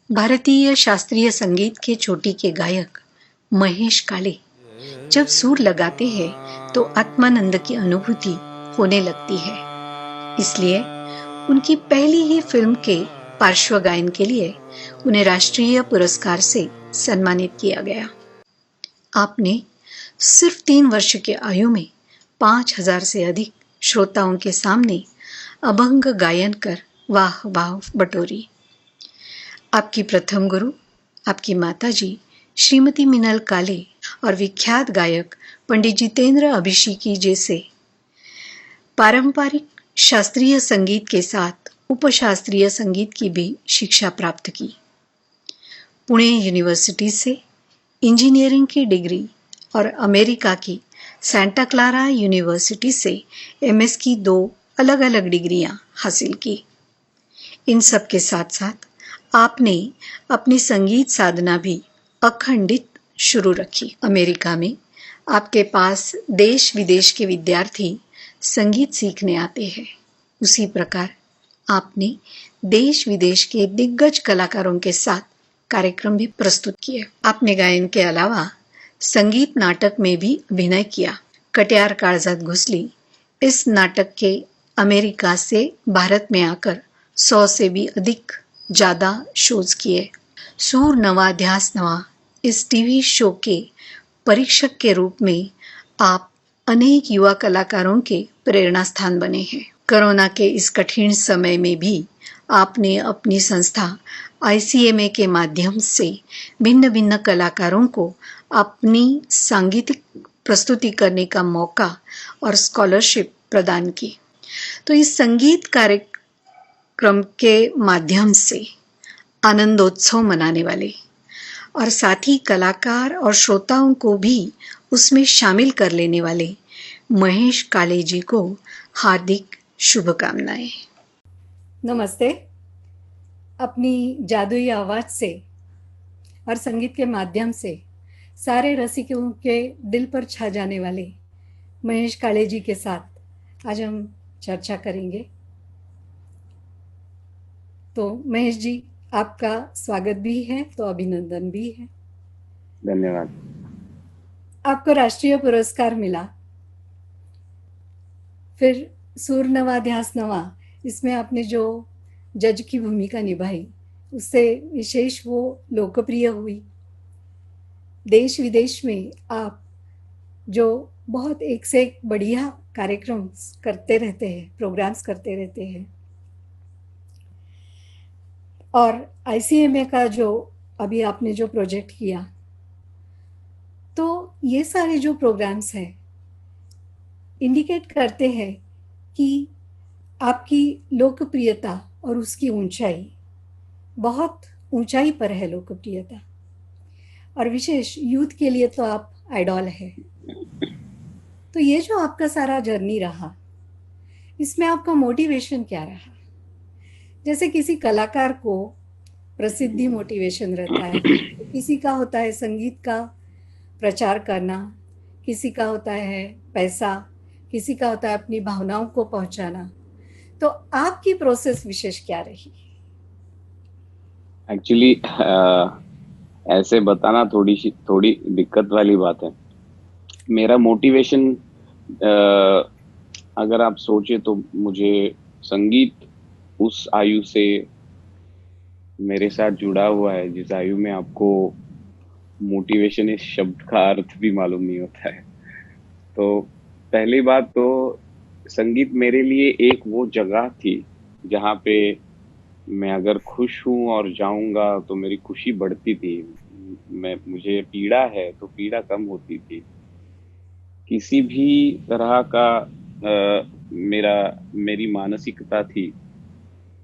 भारतीय शास्त्रीय संगीत के चोटी के गायक महेश काले जब सुर लगाते हैं तो आत्मानंद की अनुभूति होने लगती है। इसलिए उनकी पहली ही फिल्म के पार्श्व गायन के लिए उन्हें राष्ट्रीय पुरस्कार से सम्मानित किया गया। आपने सिर्फ 3 वर्ष की आयु में 5,000 से अधिक श्रोताओं के सामने अभंग गायन कर वाह वाह बटोरी। आपकी प्रथम गुरु आपकी माताजी श्रीमती मिनल काले और विख्यात गायक पंडित जितेंद्र अभिषेकी जैसे पारंपरिक शास्त्रीय संगीत के साथ उपशास्त्रीय संगीत की भी शिक्षा प्राप्त की। पुणे यूनिवर्सिटी से इंजीनियरिंग की डिग्री और अमेरिका की सेंटा क्लारा यूनिवर्सिटी से एमएस की 2 अलग अलग डिग्रियां हासिल की। इन सब के साथ साथ आपने अपनी संगीत साधना भी अखंडित शुरू रखी। अमेरिका में आपके पास देश विदेश के विद्यार्थी संगीत सीखने आते हैं। उसी प्रकार आपने देश विदेश के दिग्गज कलाकारों के साथ कार्यक्रम भी प्रस्तुत किए। आपने गायन के अलावा संगीत नाटक में भी अभिनय किया। कट्यार काळजात घुसली इस नाटक के अमेरिका से भारत में आकर 100 से भी अधिक ज्यादा शोज किए। सूर नवा ध्यास नवा इस टीवी शो के परीक्षक के रूप में आप अनेक युवा कलाकारों के प्रेरणा स्थान बने हैं। कोरोना के इस कठिन समय में भी आपने अपनी संस्था आईसीएमए के माध्यम से भिन्न भिन्न कलाकारों को अपनी सांगीतिक प्रस्तुति करने का मौका और स्कॉलरशिप प्रदान की। तो इस संगीत कार्यक्रम के माध्यम से आनंदोत्सव मनाने वाले और साथ ही कलाकार और श्रोताओं को भी उसमें शामिल कर लेने वाले महेश काले जी को हार्दिक शुभकामनाएं। नमस्ते। अपनी जादुई आवाज से और संगीत के माध्यम से सारे रसिकों के दिल पर छा जाने वाले महेश काले जी के साथ आज हम चर्चा करेंगे। तो महेश जी, आपका स्वागत भी है तो अभिनंदन भी है। धन्यवाद। आपको राष्ट्रीय पुरस्कार मिला, फिर सुर नवा ध्यास नवा, इसमें आपने जो जज की भूमिका निभाई उससे विशेष वो लोकप्रिय हुई। देश विदेश में आप जो बहुत एक से एक बढ़िया कार्यक्रम करते रहते हैं, प्रोग्राम्स करते रहते हैं, और आईसीएमए का जो अभी आपने जो प्रोजेक्ट किया, तो ये सारे जो प्रोग्राम्स हैं इंडिकेट करते हैं कि आपकी लोकप्रियता और उसकी ऊंचाई, बहुत ऊंचाई पर है लोकप्रियता, और विशेष यूथ के लिए तो आप आइडॉल है। तो ये जो आपका सारा जर्नी रहा, इसमें आपका मोटिवेशन क्या रहा? जैसे किसी कलाकार को प्रसिद्धि मोटिवेशन रहता है, किसी का होता है संगीत का प्रचार करना, किसी का होता है पैसा, किसी का होता है अपनी भावनाओं को पहुंचाना। तो आपकी प्रोसेस विशेष क्या रही? एक्चुअली ऐसे बताना थोड़ी दिक्कत वाली बात है। मेरा मोटिवेशन अगर आप सोचे तो मुझे संगीत उस आयु से मेरे साथ जुड़ा हुआ है जिस आयु में आपको मोटिवेशन इस शब्द का अर्थ भी मालूम नहीं होता है। तो पहली बात तो संगीत मेरे लिए एक वो जगह थी जहाँ पे मैं अगर खुश हूँ और जाऊंगा तो मेरी खुशी बढ़ती थी। मुझे पीड़ा है तो पीड़ा कम होती थी। किसी भी तरह का मेरी मानसिकता थी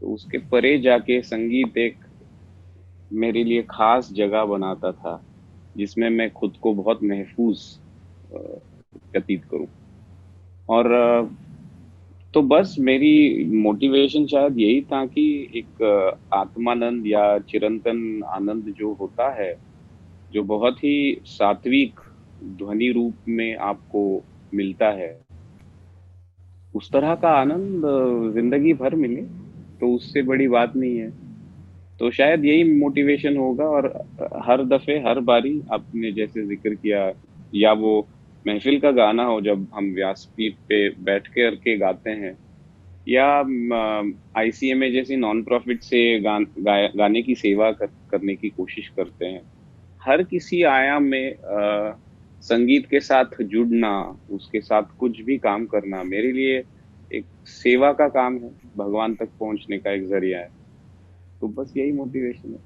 तो उसके परे जाके संगीत एक मेरे लिए खास जगह बनाता था जिसमें मैं खुद को बहुत महफूज व्यतीत करूं। और तो बस मेरी मोटिवेशन शायद यही था कि एक आत्मानंद या चिरंतन आनंद जो होता है, जो बहुत ही सात्विक ध्वनि रूप में आपको मिलता है, उस तरह का आनंद जिंदगी भर मिले तो उससे बड़ी बात नहीं है। तो शायद यही मोटिवेशन होगा। और हर दफे हर बारी आपने जैसे जिक्र किया, या वो महफिल का गाना हो जब हम व्यासपीठ पे बैठ के गाते हैं, या आईसीएमए जैसी नॉन प्रॉफिट से गाने की सेवा करने की कोशिश करते हैं, हर किसी आयाम में संगीत के साथ जुड़ना, उसके साथ कुछ भी काम करना मेरे लिए एक सेवा का काम है, भगवान तक पहुंचने का एक जरिया है। तो बस यही मोटिवेशन है।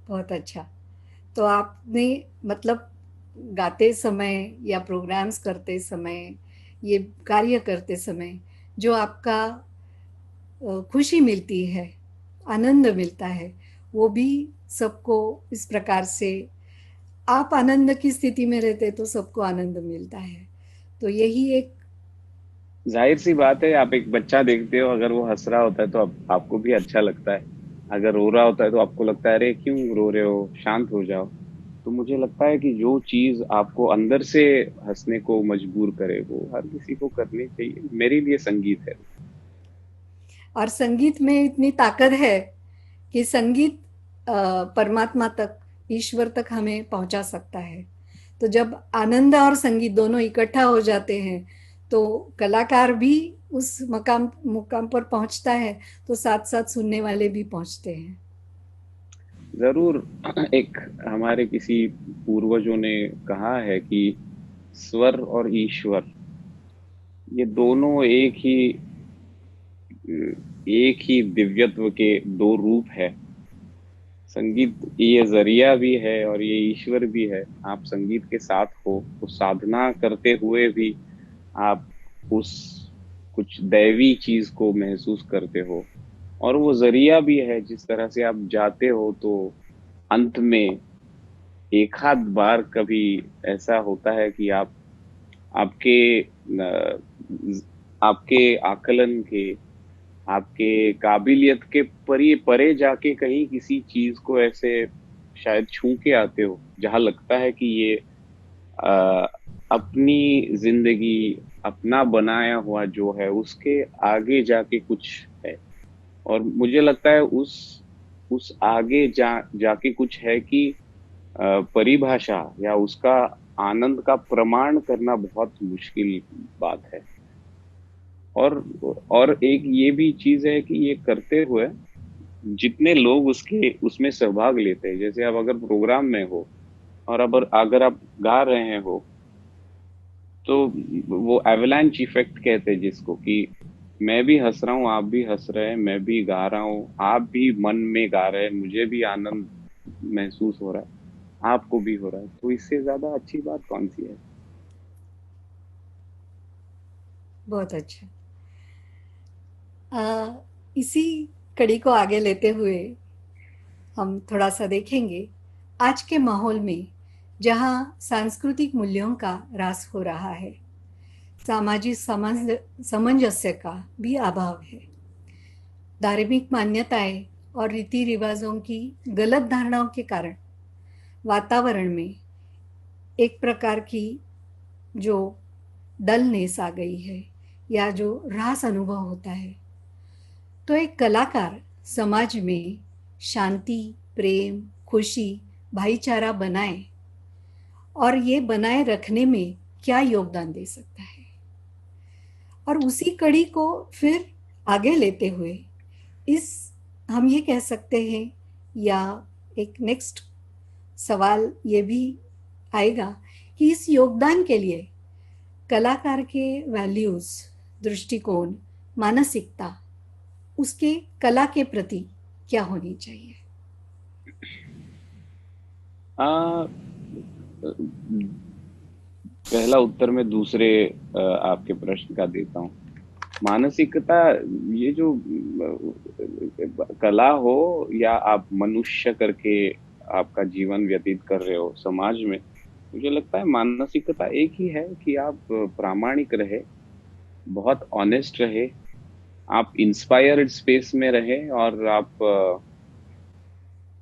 बहुत अच्छा। तो आपने मतलब गाते समय या प्रोग्राम्स करते समय, ये कार्य करते समय जो आपका खुशी मिलती है, आनंद मिलता है, वो भी सबको इस प्रकार से, आप आनंद की स्थिति में रहते तो सबको आनंद मिलता है। तो यही एक जाहिर सी बात है, आप एक बच्चा देखते हो, अगर वो हंस रहा होता है तो आपको भी अच्छा लगता है। अगर रो रहा होता है तो आपको लगता है अरे क्यों रो रहे हो, शांत हो जाओ। तो मुझे लगता है कि जो चीज आपको अंदर से हंसने को मजबूर करे वो हर किसी को करनी चाहिए। मेरे लिए संगीत है। और संगीत में इतनी ताकत है कि संगीत परमात्मा तक, ईश्वर तक हमें पहुंचा सकता है। तो जब आनंद और संगीत दोनों इकट्ठा हो जाते हैं तो कलाकार भी उस मकाम मुकाम पर पहुंचता है, तो साथ साथ सुनने वाले भी पहुंचते हैं। जरूर। एक हमारे किसी पूर्वजों ने कहा है कि स्वर और ईश्वर, ये दोनों एक ही दिव्यत्व के दो रूप है। संगीत ये जरिया भी है और ये ईश्वर भी है। आप संगीत के साथ हो तो साधना करते हुए भी आप उस कुछ दैवी चीज को महसूस करते हो, और वो जरिया भी है। जिस तरह से आप जाते हो तो अंत में एक आध बार कभी ऐसा होता है कि आपके आपके आकलन के, आपके काबिलियत के परे परे जाके कहीं किसी चीज को ऐसे शायद छू के आते हो, जहां लगता है कि ये अ, अपनी जिंदगी, अपना बनाया हुआ जो है उसके आगे जाके कुछ है। और मुझे लगता है उस आगे जाके कुछ है कि परिभाषा या उसका आनंद का प्रमाण करना बहुत मुश्किल बात है। और और एक ये भी चीज है कि ये करते हुए जितने लोग उसके उसमें सहभाग लेते हैं, जैसे आप अगर प्रोग्राम में हो और अगर आप गा रहे हो, तो वो एवलांच इफेक्ट कहते हैं जिसको, कि मैं भी हंस रहा हूँ, आप भी हंस रहे हैं, मैं भी गा रहा हूँ, आप भी मन में गा रहे हैं, मुझे भी आनंद महसूस हो रहा है, आपको भी हो रहा है। तो इससे ज्यादा अच्छी बात कौन सी है। बहुत अच्छा। इसी कड़ी को आगे लेते हुए हम थोड़ा सा देखेंगे आज के माहौल में, जहाँ सांस्कृतिक मूल्यों का ह्रास हो रहा है, सामाजिक सामंजस्य का भी अभाव है, धार्मिक मान्यताएं और रीति रिवाजों की गलत धारणाओं के कारण वातावरण में एक प्रकार की जो डलनेस आ गई है, या जो ह्रास अनुभव होता है। तो एक कलाकार समाज में शांति, प्रेम, खुशी, भाईचारा बनाए, और ये बनाए रखने में क्या योगदान दे सकता है। और उसी कड़ी को फिर आगे लेते हुए इस, हम ये कह सकते हैं, या एक नेक्स्ट सवाल ये भी आएगा कि इस योगदान के लिए कलाकार के वैल्यूज, दृष्टिकोण, मानसिकता, उसके कला के प्रति क्या होनी चाहिए। आ, पहला उत्तर मैं दूसरे आपके प्रश्न का देता हूँ। मानसिकता, ये जो कला हो या आप मनुष्य करके आपका जीवन व्यतीत कर रहे हो समाज में, मुझे लगता है मानसिकता एक ही है कि आप प्रामाणिक रहे, बहुत ऑनेस्ट रहे, आप इंस्पायर्ड स्पेस में रहे, और आप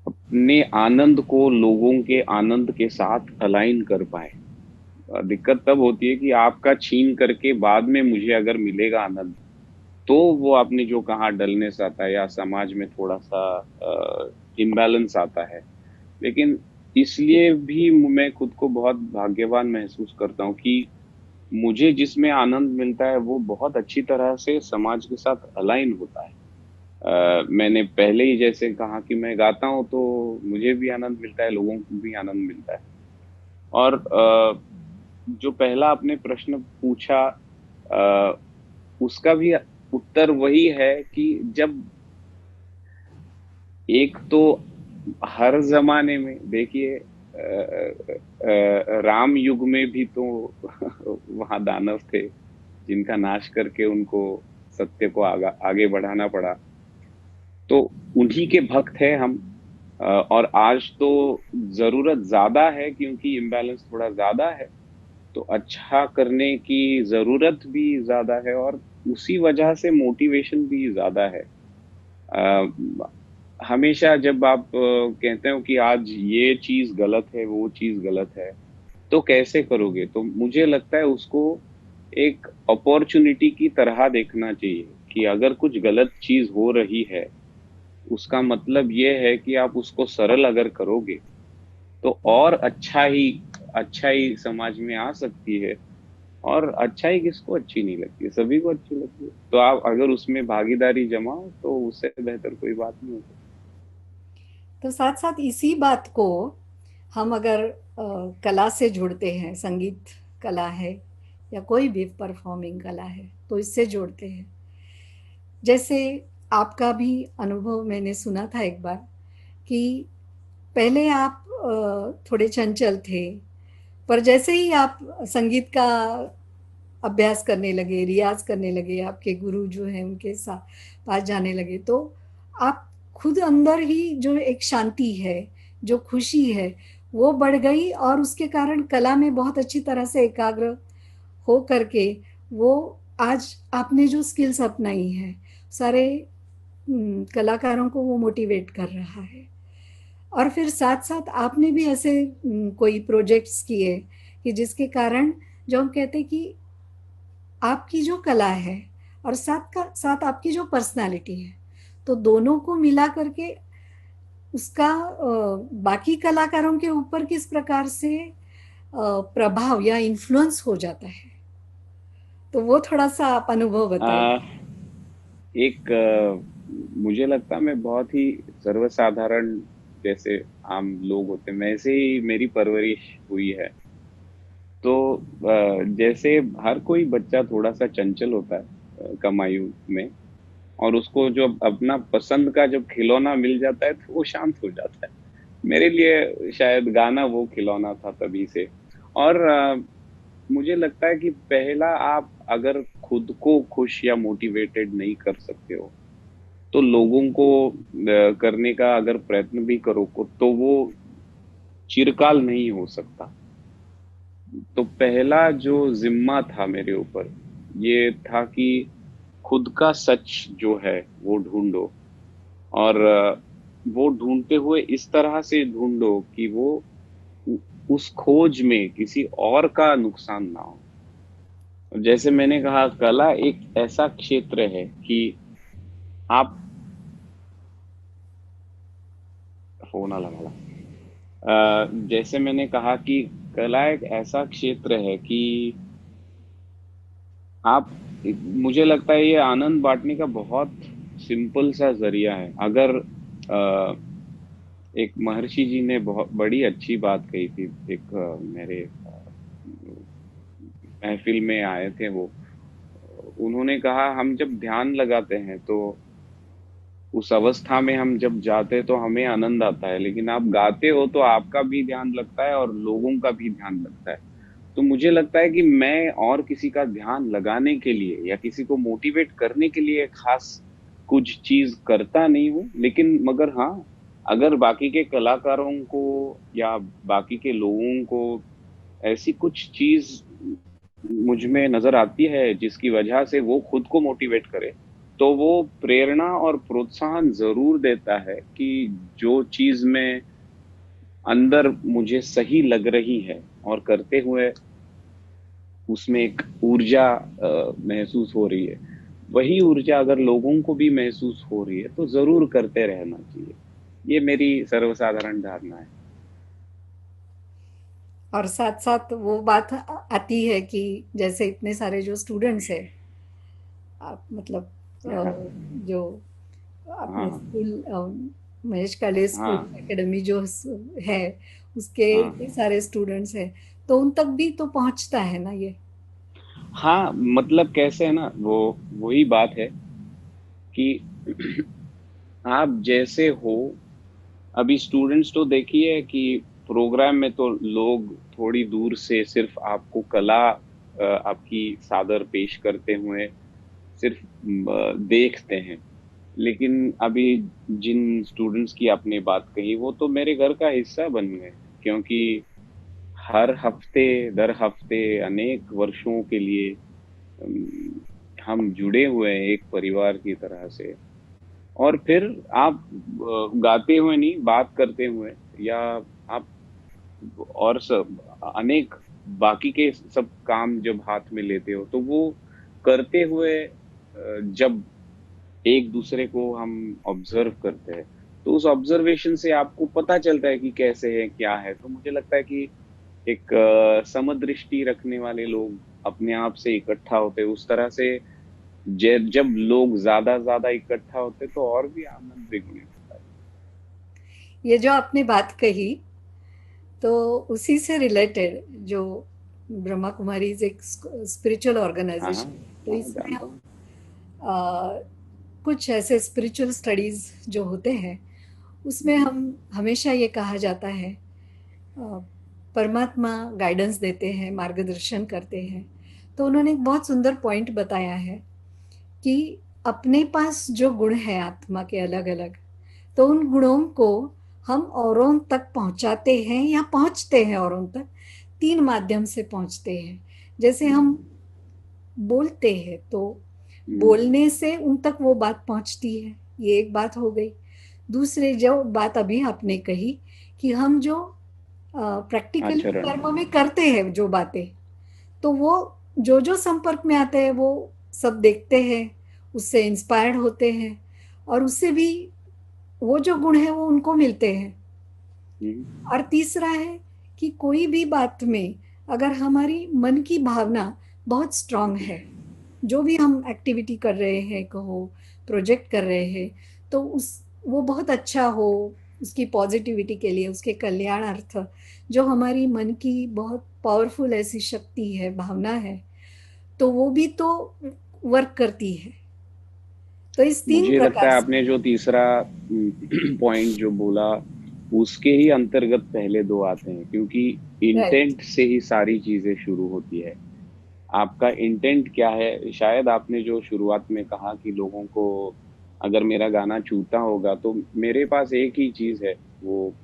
अपने आनंद को लोगों के आनंद के साथ अलाइन कर पाए। दिक्कत तब होती है कि आपका छीन करके बाद में मुझे अगर मिलेगा आनंद, तो वो आपने जो कहा डलनेस आता है या समाज में थोड़ा सा इम्बैलेंस आता है। लेकिन इसलिए भी मैं खुद को बहुत भाग्यवान महसूस करता हूँ कि मुझे जिसमें आनंद मिलता है वो बहुत अच्छी तरह से समाज के साथ अलाइन होता है। मैंने पहले ही जैसे कहा कि मैं गाता हूँ तो मुझे भी आनंद मिलता है, लोगों को भी आनंद मिलता है। और जो पहला आपने प्रश्न पूछा, अ, उसका भी उत्तर वही है कि जब एक तो हर जमाने में देखिए, राम युग में भी तो वहां दानव थे जिनका नाश करके उनको सत्य को आगे बढ़ाना पड़ा। तो उन्हीं के भक्त हैं हम। और आज तो जरूरत ज्यादा है क्योंकि इम्बैलेंस थोड़ा ज्यादा है, तो अच्छा करने की जरूरत भी ज्यादा है और उसी वजह से मोटिवेशन भी ज्यादा है। अ, हमेशा जब आप कहते हो कि आज ये चीज गलत है, वो चीज गलत है, तो कैसे करोगे? तो मुझे लगता है उसको एक अपॉर्चुनिटी की तरह देखना चाहिए कि अगर कुछ गलत चीज हो रही है, उसका मतलब ये है कि आप उसको सरल अगर करोगे तो और अच्छा ही समाज में आ सकती है। और अच्छाई किसको अच्छी नहीं लगती है, सभी को अच्छी लगती है। तो आप अगर उसमें भागीदारी जमाओ तो उससे बेहतर कोई बात नहीं होती। तो साथ साथ इसी बात को हम अगर कला से जुड़ते हैं, संगीत कला है या कोई भी परफॉर्मिंग कला है, तो इससे जोड़ते हैं। जैसे आपका भी अनुभव मैंने सुना था एक बार कि पहले आप थोड़े चंचल थे, पर जैसे ही आप संगीत का अभ्यास करने लगे, रियाज करने लगे, आपके गुरु जो हैं उनके साथ पास जाने लगे, तो आप खुद अंदर ही जो एक शांति है, जो खुशी है, वो बढ़ गई और उसके कारण कला में बहुत अच्छी तरह से एकाग्र हो करके वो आज आपने जो स्किल्स अपनाई हैं, सारे कलाकारों को वो मोटिवेट कर रहा है। और फिर साथ साथ आपने भी ऐसे कोई प्रोजेक्ट्स किए कि जिसके कारण जो हम कहते हैं कि आपकी जो कला है और साथ आपकी जो पर्सनालिटी है, तो दोनों को मिला करके उसका बाकी कलाकारों के ऊपर किस प्रकार से प्रभाव या इन्फ्लुएंस हो जाता है, तो वो थोड़ा सा आप अनुभव बताइए। आ, एक मुझे लगता है मैं बहुत ही सर्वसाधारण, जैसे आम लोग होते हैं वैसे ही मेरी परवरिश हुई है। तो जैसे हर कोई बच्चा थोड़ा सा चंचल होता है कम आयु में, और उसको जो अपना पसंद का जब खिलौना मिल जाता है तो वो शांत हो जाता है। मेरे लिए शायद गाना वो खिलौना था तभी से। और मुझे लगता है कि पहला, आप अगर खुद को खुश या मोटिवेटेड नहीं कर सकते हो तो लोगों को करने का अगर प्रयत्न भी करो तो वो चिरकाल नहीं हो सकता। तो पहला जो जिम्मा था मेरे ऊपर, ये था कि खुद का सच जो है वो ढूंढो। और वो ढूंढते हुए इस तरह से ढूंढो कि वो उ- उस खोज में किसी और का नुकसान ना हो। और जैसे मैंने कहा, कला एक ऐसा क्षेत्र है कि आप, फोन आला वाला, जैसे मैंने कहा कि कला एक ऐसा क्षेत्र है कि आप, मुझे लगता है ये आनंद बांटने का बहुत सिंपल सा जरिया है। अगर एक महर्षि जी ने बहुत बड़ी अच्छी बात कही थी, एक मेरे महफिल में आए थे वो, उन्होंने कहा हम जब ध्यान लगाते हैं तो उस अवस्था में हम जब जाते हैं तो हमें आनंद आता है, लेकिन आप गाते हो तो आपका भी ध्यान लगता है और लोगों का भी ध्यान लगता है। तो मुझे लगता है कि मैं और किसी का ध्यान लगाने के लिए या किसी को मोटिवेट करने के लिए खास कुछ चीज करता नहीं हूँ, लेकिन मगर हाँ, अगर बाकी के कलाकारों को या बाकी के लोगों को ऐसी कुछ चीज मुझ में नजर आती है जिसकी वजह से वो खुद को मोटिवेट करे, तो वो प्रेरणा और प्रोत्साहन जरूर देता है कि जो चीज में अंदर मुझे सही लग रही है और करते हुए उसमें एक ऊर्जा महसूस हो रही है, वही ऊर्जा अगर लोगों को भी महसूस हो रही है तो ज़रूर करते रहना चाहिए। ये मेरी सर्वसाधारण धारणा है। और साथ साथ वो बात आती है कि जैसे इतने सारे जो स्टूडेंट्स हैं, आप मतलब हाँ, जो अपने हाँ, स्कूल, महेश काले स्कूल हाँ, एकेडमी जो है, उसके हाँ। इतने सारे स्टूडेंट्स हैं, तो उन तक भी तो पहुंचता है ना ये। हाँ, मतलब कैसे है ना, वो वही बात है कि आप जैसे हो, अभी स्टूडेंट्स तो देखिए कि प्रोग्राम में तो लोग थोड़ी दूर से सिर्फ आपको कला आपकी सादर पेश करते हुए सिर्फ देखते हैं। लेकिन अभी जिन स्टूडेंट्स की आपने बात कही वो तो मेरे घर का हिस्सा बन गए हैं, क्योंकि हर हफ्ते दर हफ्ते अनेक वर्षों के लिए अम, हम जुड़े हुए हैं एक परिवार की तरह से। और फिर आप गाते हुए नहीं, बात करते हुए, या आप और सब अनेक बाकी के सब काम जब हाथ में लेते हो तो वो करते हुए जब एक दूसरे को हम ऑब्जर्व करते हैं तो उस ऑब्जर्वेशन से आपको पता चलता है कि कैसे है क्या है। तो मुझे लगता है कि एक समदृष्टि रखने वाले लोग अपने आप से इकट्ठा होते हैं उस तरह से। जब लोग ज्यादा ज्यादा इकट्ठा होते तो और भी आनंद द्विगुणित होता ये जो आपने बात कही, तो उसी से रिलेटेड जो ब्रह्मा कुमारी एक स्पिरिचुअल है। हाँ, हाँ, ऑर्गेनाइजेशन, तो हाँ, इसमें जानता हम हूँ। कुछ ऐसे स्पिरिचुअल स्टडीज जो होते हैं, उसमें हम हमेशा ये कहा जाता है, अ, परमात्मा गाइडेंस देते हैं, मार्गदर्शन करते हैं। तो उन्होंने एक बहुत सुंदर पॉइंट बताया है कि अपने पास जो गुण है आत्मा के अलग अलग, तो उन गुणों को हम औरों तक पहुंचाते हैं या पहुंचते हैं औरों तक, तीन माध्यम से पहुंचते हैं। जैसे हम बोलते हैं तो हम्म, बोलने से उन तक वो बात पहुंचती है, ये एक बात हो गई। दूसरे जो बात अभी आपने कही कि हम जो प्रैक्टिकली आचरण। कर्म में करते हैं जो बातें, तो वो जो जो संपर्क में आते हैं वो सब देखते हैं, उससे इंस्पायर्ड होते हैं, और उससे भी वो जो गुण है वो उनको मिलते हैं। हम्म, और तीसरा है कि कोई भी बात में अगर हमारी मन की भावना बहुत स्ट्रांग है, जो भी हम एक्टिविटी कर रहे हैं, कहो प्रोजेक्ट कर रहे हैं, तो उस वो बहुत अच्छा हो, उसकी पॉजिटिविटी के लिए, उसके कल्याणार्थ, जो हमारी मन की बहुत पावरफुल ऐसी शक्ति है, भावना है, तो वो भी तो वर्क करती है। तो इस तीन मुझे लगता प्रकार है से। आपने जो तीसरा पॉइंट जो बोला उसके ही अंतर्गत पहले दो आते हैं, क्योंकि राइट। इंटेंट से ही सारी चीजें शुरू होती है। आपका इंटेंट क्या है? शायद आपने जो शुरुआत में कहा कि लोगों को अगर मेरा गाना छूता होगा तो मेरे पास एक ही चीज है, वो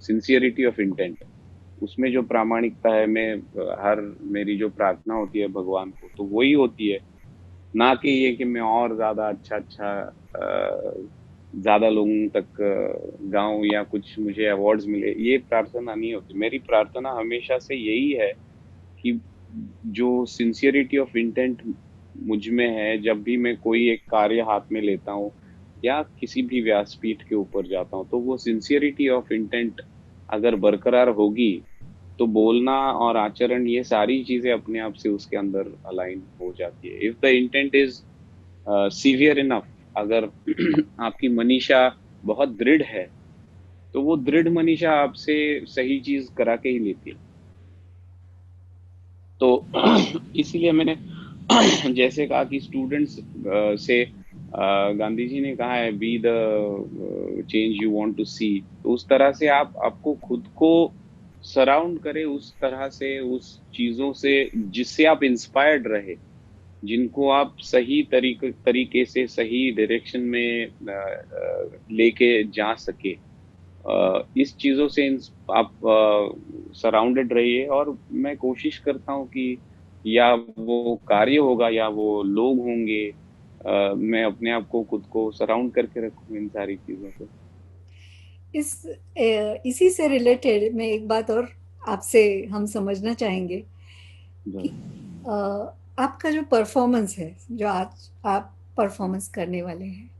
सिंसियरिटी ऑफ इंटेंट। उसमें जो प्रामाणिकता है, मैं हर मेरी जो प्रार्थना होती है भगवान को तो वही होती है, ना कि ये कि मैं और ज्यादा अच्छा अच्छा ज्यादा लोगों तक गाऊं या कुछ मुझे अवार्ड्स मिले। ये प्रार्थना नहीं होती। मेरी प्रार्थना हमेशा से यही है कि जो सिंसियरिटी ऑफ इंटेंट मुझ में है, जब भी मैं कोई एक कार्य हाथ में लेता हूँ या किसी भी व्यासपीठ के ऊपर जाता हूँ, तो वो सिंसियरिटी ऑफ इंटेंट अगर बरकरार होगी तो बोलना और आचरण ये सारी चीजें अपने आप से उसके अंदर अलाइन हो जाती है। If the intent is severe enough, अगर आपकी मनीषा बहुत दृढ़ है तो वो दृढ़ मनीषा आपसे सही चीज करा के ही लेती है। तो इसीलिए मैंने जैसे कहा कि स्टूडेंट्स से गांधी जी ने कहा है be the change you want to see. तो उस तरह से आप आपको खुद को सराउंड करें उस तरह से, उस चीजों से जिससे आप इंस्पायर्ड रहे, जिनको आप सही तरीके से सही डायरेक्शन में लेके जा सके। इस चीजों से आप सराउंडेड रहिए। और मैं कोशिश करता हूँ कि या वो कार्य होगा या वो लोग होंगे, मैं अपने आप को खुद को सराउंड करके रखूं इन सारी चीजों से। इसी से रिलेटेड मैं एक बात और आपसे हम समझना चाहेंगे कि जरूर। आपका जो परफॉर्मेंस है, जो आज आप परफॉर्मेंस करने वाले हैं,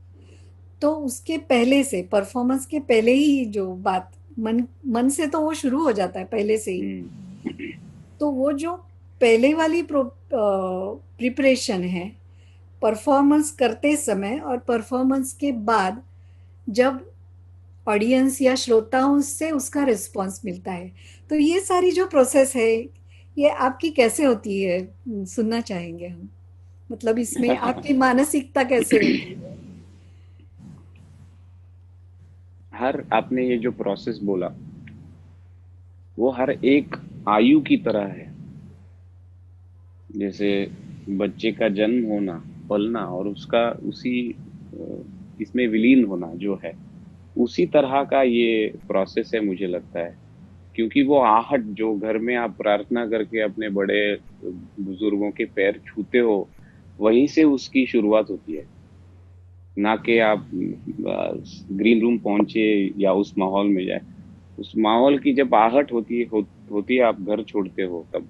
तो उसके पहले से, परफॉर्मेंस के पहले ही जो बात मन मन से तो वो शुरू हो जाता है पहले से ही। हम्म। तो वो जो पहले वाली प्रिपरेशन है परफॉर्मेंस करते समय और परफॉर्मेंस के बाद, जब ऑडियंस या श्रोताओं से उसका रिस्पांस मिलता है, तो ये सारी जो प्रोसेस है ये आपकी कैसे होती है, सुनना चाहेंगे हम। मतलब इसमें आपकी मानसिकता कैसे होती है? हर आपने ये जो प्रोसेस बोला वो हर एक आयु की तरह है। जैसे बच्चे का जन्म होना, पलना और उसका उसी इसमें विलीन होना जो है, उसी तरह का ये प्रोसेस है मुझे लगता है। क्योंकि वो आहट जो घर में आप प्रार्थना करके अपने बड़े बुजुर्गों के पैर छूते हो, वहीं से उसकी शुरुआत होती है। ना कि आप ग्रीन रूम पहुंचे या उस माहौल में जाए। उस माहौल की जब आहट होती है, आप घर छोड़ते हो, तब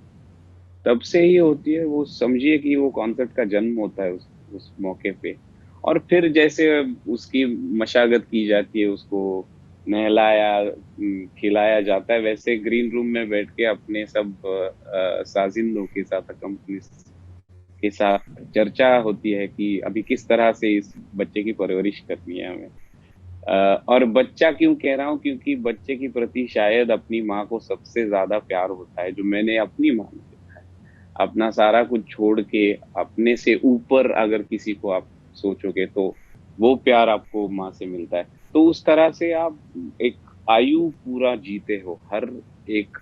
तब से ही होती है। वो समझिए कि वो कॉन्सेप्ट का जन्म होता है उस मौके पे। और फिर जैसे उसकी मशागत की जाती है, उसको नहलाया खिलाया जाता है, वैसे ग्रीन रूम में बैठ के अपने सब साजिंदों के साथ, अकम्पनिस के साथ चर्चा होती है कि अभी किस तरह से इस बच्चे की परवरिश करनी है हमें। और बच्चा क्यों कह रहा हूँ, क्योंकि बच्चे की प्रति शायद अपनी माँ को सबसे ज्यादा प्यार होता है, जो मैंने अपनी माँ में देखा है। अपना सारा कुछ छोड़ के अपने से ऊपर अगर किसी को आप सोचोगे, तो वो प्यार आपको माँ से मिलता है। तो उस तरह से आप एक आयु पूरा जीते हो हर एक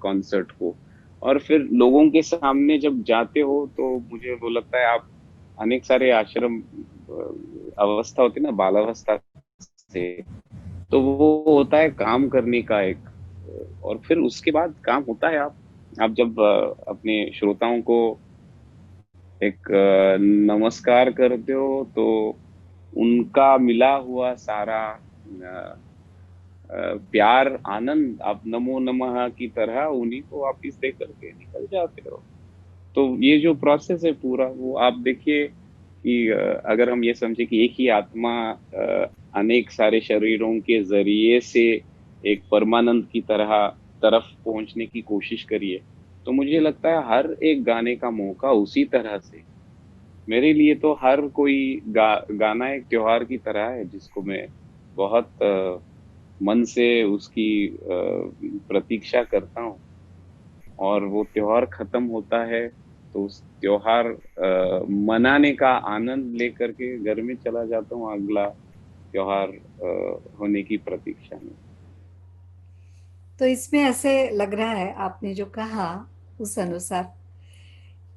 कॉन्सर्ट को। और फिर लोगों के सामने जब जाते हो, तो मुझे वो लगता है आप अनेक सारे आश्रम अवस्था होती है ना, बालावस्था से, तो वो होता है काम करने का एक। और फिर उसके बाद काम होता है, आप जब अपने श्रोताओं को एक नमस्कार करते हो, तो उनका मिला हुआ सारा प्यार, आनंद, आप नमो नमः की तरह उन्हीं को वापिस दे करके निकल जाते हो। तो ये जो प्रोसेस है पूरा, वो आप देखिए कि अगर हम ये समझे कि एक ही आत्मा अनेक सारे शरीरों के जरिए से एक परमानंद की तरफ पहुंचने की कोशिश करिए, तो मुझे लगता है हर एक गाने का मौका उसी तरह से। मेरे लिए तो हर कोई गाना एक त्योहार की तरह है, जिसको मैं बहुत मन से उसकी प्रतीक्षा करता हूँ। और वो त्योहार खत्म होता है, तो उस त्योहार मनाने का आनंद लेकर के घर में चला जाता हूँ, अगला त्योहार होने की प्रतीक्षा में। तो इसमें ऐसे लग रहा है आपने जो कहा उस अनुसार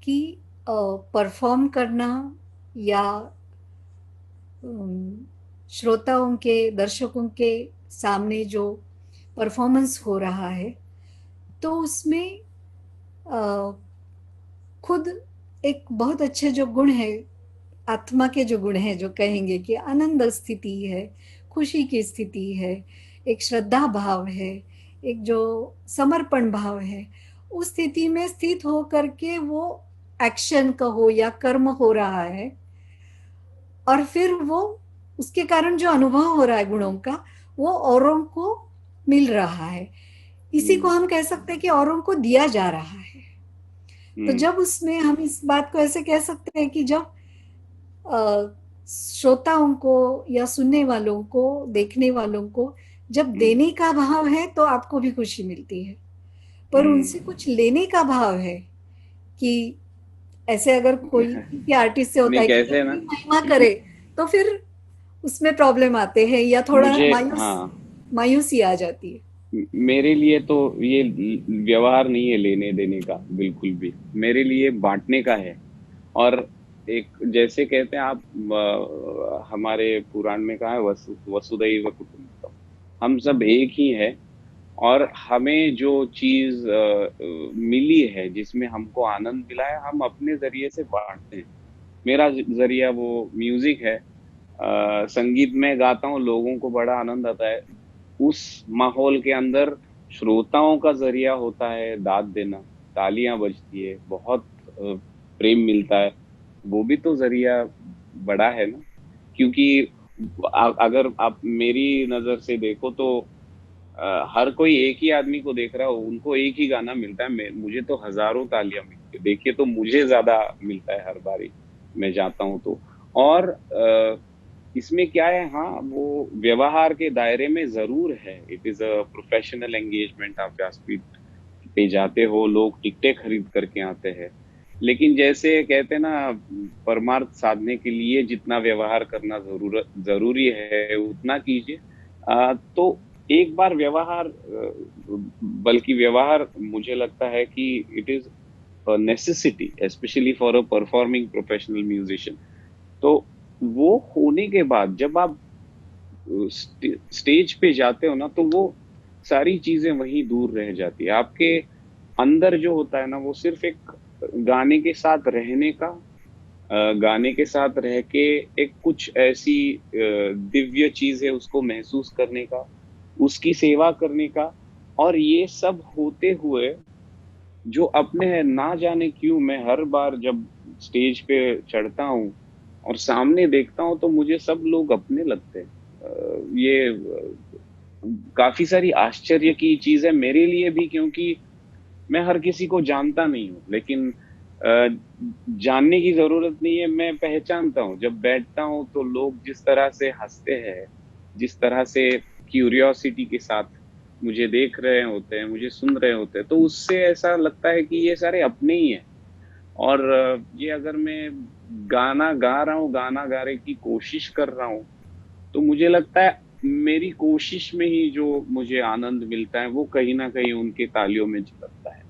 कि परफॉर्म करना या अम, श्रोताओं के, दर्शकों के सामने जो परफॉर्मेंस हो रहा है, तो उसमें अ, खुद एक बहुत अच्छे जो गुण है, आत्मा के जो गुण हैं, जो कहेंगे कि आनंद स्थिति है, खुशी की स्थिति है, एक श्रद्धा भाव है, एक जो समर्पण भाव है, उस स्थिति में स्थित हो करके वो एक्शन का हो या कर्म हो रहा है, और फिर वो उसके कारण जो अनुभव हो रहा है गुणों का, वो औरों को मिल रहा है। इसी को हम्म। हम कह सकते हैं कि औरों को दिया जा रहा है। तो हम्म। जब उसमें हम इस बात को ऐसे कह सकते हैं कि जब श्रोताओं को या सुनने वालों को, देखने वालों को जब हम्म। देने का भाव है, तो आपको भी खुशी मिलती है। पर उनसे हम्म। कुछ लेने का भाव है कि ऐसे अगर कोई किसी आर्टिस्ट से होता नहीं, है कि कैसे है ना, अपनी महिमा करे, तो फिर उसमें प्रॉब्लम आते हैं या थोड़ा मुझे, हाँ, मायूसी आ जाती है। मेरे लिए तो ये व्यवहार नहीं है लेने देने का, बिल्कुल भी। मेरे लिए बांटने का है। और एक जैसे कहते हैं आप, हमारे पुराण में कहा है, वसुधैव कुटुंबकम, हम सब एक ही है। और हमें जो चीज मिली है, जिसमें हमको आनंद मिला है, हम अपने जरिए से बांटते हैं। मेरा जरिया वो म्यूजिक है। संगीत में गाता हूँ, लोगों को बड़ा आनंद आता है। उस माहौल के अंदर श्रोताओं का जरिया होता है दाद देना, तालियां बजती है, बहुत प्रेम मिलता है, वो भी तो जरिया बड़ा है ना। क्योंकि अगर आप मेरी नजर से देखो तो हर कोई एक ही आदमी को देख रहा हो, उनको एक ही गाना मिलता है, मुझे तो हजारों तालियां मिलती है, देखिए तो मुझे ज्यादा मिलता है हर बारी मैं जाता हूँ तो। और इसमें क्या है, हाँ वो व्यवहार के दायरे में जरूर है, it is a professional engagement, आप व्यासपीठ पे जाते हो, लोग टिकटें खरीद करके आते हैं, लेकिन जैसे कहते हैं ना, परमार्थ साधने के लिए जितना व्यवहार करना जरूरी है उतना कीजिए। तो एक बार व्यवहार, बल्कि व्यवहार मुझे लगता है कि it is necessity specially for a performing professional musician. तो वो होने के बाद जब आप स्टेज पे जाते हो ना, तो वो सारी चीजें वहीं दूर रह जाती है। आपके अंदर जो होता है ना, वो सिर्फ एक गाने के साथ रहने का, गाने के साथ रह के एक कुछ ऐसी दिव्य चीज है उसको महसूस करने का, उसकी सेवा करने का। और ये सब होते हुए जो अपने हैं, ना जाने क्यों मैं हर बार जब स्टेज पे चढ़ता हूँ और सामने देखता हूँ तो मुझे सब लोग अपने लगते हैं। ये काफी सारी आश्चर्य की चीज है मेरे लिए भी, क्योंकि मैं हर किसी को जानता नहीं हूँ, लेकिन जानने की जरूरत नहीं है, मैं पहचानता हूँ। जब बैठता हूँ तो लोग जिस तरह से हंसते हैं, जिस तरह से क्यूरियोसिटी के साथ मुझे देख रहे होते हैं, मुझे सुन रहे होते हैं, तो उससे ऐसा लगता है कि ये सारे अपने ही हैं। और ये अगर मैं गाना गा रहा हूँ, गाना गाने की कोशिश कर रहा हूँ, तो मुझे लगता है मेरी कोशिश में ही जो मुझे आनंद मिलता है वो कहीं ना कहीं उनके तालियों में झलकता है।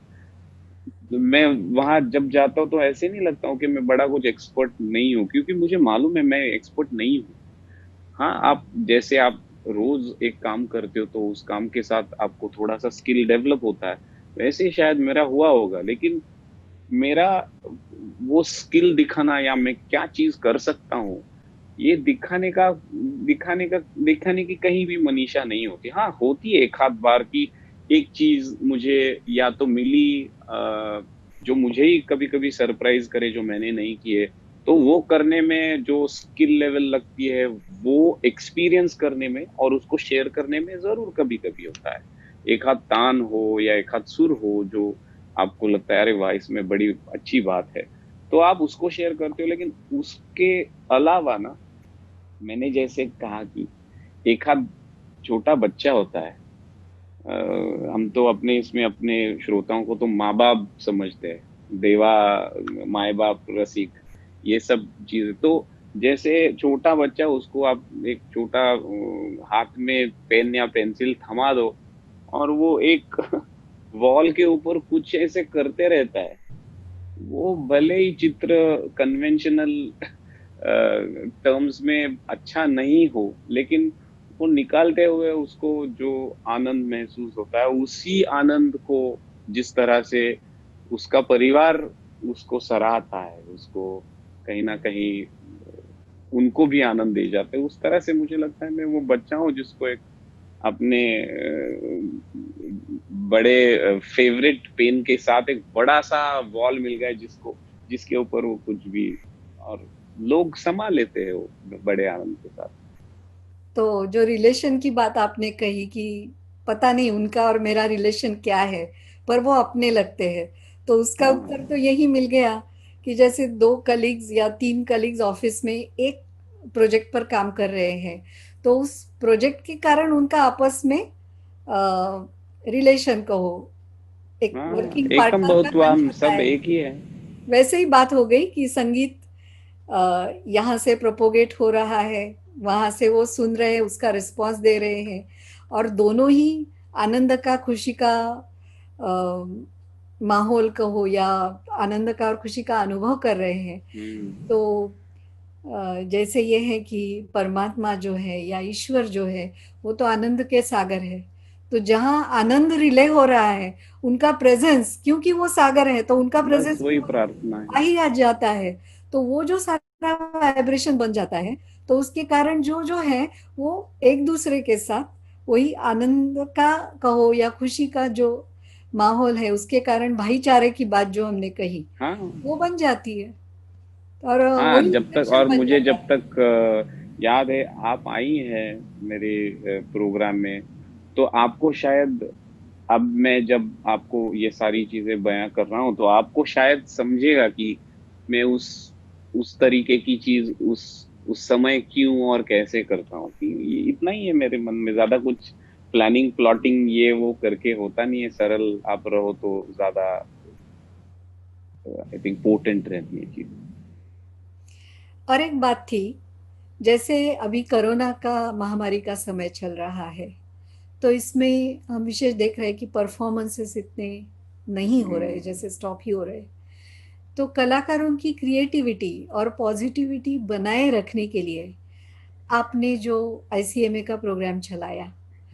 तो मैं वहां जब जाता हूँ तो ऐसे नहीं लगता हूँ कि मैं बड़ा कुछ एक्सपर्ट नहीं हूँ, क्योंकि मुझे मालूम है मैं एक्सपर्ट नहीं हूँ। हाँ, आप जैसे आप रोज एक काम करते हो तो उस काम के साथ आपको थोड़ा सा स्किल डेवलप होता है, वैसे ही शायद मेरा हुआ होगा। लेकिन मेरा वो स्किल दिखाना या मैं क्या चीज कर सकता हूँ, ये दिखाने की कहीं भी मनीषा नहीं होती। हाँ, होती है एक आध बार की एक चीज मुझे या तो मिली, जो मुझे ही कभी कभी सरप्राइज करे, जो मैंने नहीं किए, तो वो करने में जो स्किल लेवल लगती है, वो एक्सपीरियंस करने में और उसको शेयर करने में जरूर कभी कभी होता है। एक हाथ तान हो या एक हाथ सुर हो जो आपको लगता है अरे वाह इसमें बड़ी अच्छी बात है, तो आप उसको शेयर करते हो। लेकिन उसके अलावा ना, मैंने जैसे कहा कि एक आध छोटा बच्चा होता है, हम तो अपने इसमें अपने श्रोताओं को तो माँ बाप समझते हैं, देवा, माए बाप रसिक, ये सब चीजें। तो जैसे छोटा बच्चा, उसको आप एक छोटा हाथ में पेन या पेंसिल थमा दो और वो एक वॉल के ऊपर कुछ ऐसे करते रहता है, वो भले ही चित्र कन्वेंशनल टर्म्स में अच्छा नहीं हो, लेकिन वो निकालते हुए उसको जो आनंद महसूस होता है, उसी आनंद को जिस तरह से उसका परिवार उसको सराहता है, उसको कहीं ना कहीं उनको भी आनंद दे जाते हैं, उस तरह से मुझे लगता है मैं वो बच्चा हूँ जिसको एक अपने बड़े फेवरेट पेन के साथ एक बड़ा सा वॉल मिल गया जिसको, जिसके ऊपर वो कुछ भी, और लोग समा लेते हैं वो बड़े आनंद के साथ। तो जो रिलेशन की बात आपने कही कि पता नहीं उनका और मेरा रिलेशन क्या है, पर वो अपने लगते हैं, तो उसका उत्तर हाँ तो यही मिल गया कि जैसे दो कलीग्स या तीन कलीग्स ऑफिस में एक प्रोजेक्ट पर काम कर रहे हैं, तो उस प्रोजेक्ट के कारण उनका आपस में रिलेशन कहो, एक हाँ, वर्किंग एकम पार्टनर का बन बहुत्वाम, जाता सब है। एक ही है। वैसे ही बात हो गई कि संगीत यहाँ से प्रोपोगेट हो रहा है, वहां से वो सुन रहे हैं, उसका रिस्पांस दे रहे हैं, और दोनों ही आनंद का, खुशी का माहौल कहो या आनंद का और खुशी का अनुभव कर रहे हैं। हम्म। तो जैसे ये है कि परमात्मा जो है या ईश्वर जो है, वो तो आनंद के सागर है। तो जहाँ आनंद रिले हो रहा है, उनका प्रेजेंस, क्योंकि वो सागर है तो उनका बस प्रेजेंस वही प्रार्थना आ है। ही आ जाता है। तो वो जो सारा वाइब्रेशन बन जाता है, तो उसके कारण जो जो है वो एक दूसरे के साथ वही आनंद का कहो या खुशी का जो माहौल है, उसके कारण भाईचारे की बात जो हमने कही हाँ वो बन जाती है, और हाँ, वही जब तक, कनेक्शन और बन मुझे जाता जब है। तक याद है आप आई हैं मेरे प्रोग्राम में, तो आपको शायद, अब मैं जब आपको ये सारी चीजें बयां कर रहा हूँ तो आपको शायद समझेगा कि मैं उस तरीके की चीज उस समय क्यों और कैसे करता हूँ, कि इतना ही है मेरे मन में, ज्यादा कुछ प्लानिंग प्लॉटिंग ये वो करके होता नहीं है। सरल आप रहो तो ज्यादा आई थिंक पोटेंट रहती है चीज। और एक बात थी, जैसे अभी कोरोना का महामारी का समय चल रहा है, तो इसमें हम विशेष देख रहे हैं कि परफॉर्मेंसेस इतने नहीं हो रहे, हम्म। जैसे स्टॉप ही हो रहे। तो कलाकारों की क्रिएटिविटी और पॉजिटिविटी बनाए रखने के लिए आपने जो आईसीएमए का प्रोग्राम चलाया,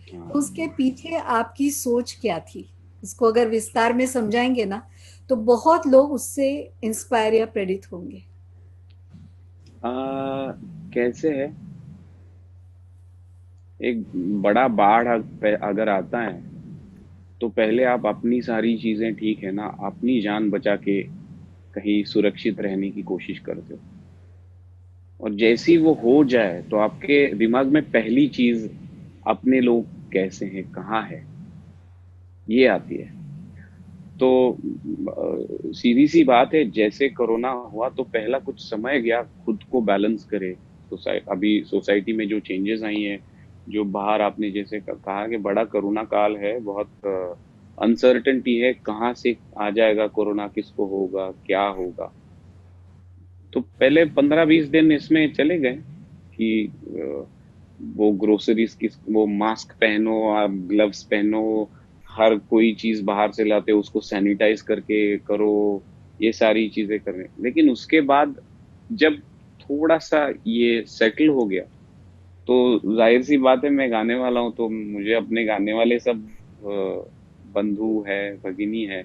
तो उसके हाँ। पीछे आपकी सोच क्या थी? इसको अगर विस्तार में समझाएंगे ना, तो बहुत लोग उससे इंस्पायर या प्रेरित होंगे। कैसे है, एक बड़ा बाढ़ अगर आता है तो पहले आप अपनी सारी चीजें, ठीक है ना, अपनी जान बचा के कहीं सुरक्षित रहने की कोशिश करते हो, और जैसी वो हो जाए तो आपके दिमाग में पहली चीज अपने लोग कैसे हैं, कहाँ है, ये आती है। तो सीधी सी बात है, जैसे कोरोना हुआ तो पहला कुछ समय गया खुद को बैलेंस करे। अभी सोसाइटी में जो चेंजेस आई हैं, जो बाहर आपने जैसे कहा कि बड़ा कोरोना काल है, बहुत अनसर्टेनिटी है, कहाँ से आ जाएगा कोरोना, किसको होगा, क्या होगा। तो पहले 15-20 दिन इसमें चले गए कि वो ग्रोसरीज की, वो मास्क पहनो, आप ग्लव्स पहनो, हर कोई चीज बाहर से लाते हो उसको सैनिटाइज करके करो, ये सारी चीजें करने। लेकिन उसके बाद जब थोड़ा सा ये सेटल हो गया, तो जाहिर सी बात है, मैं गाने वाला हूँ तो मुझे अपने गाने वाले सब बंधु है, भगिनी है,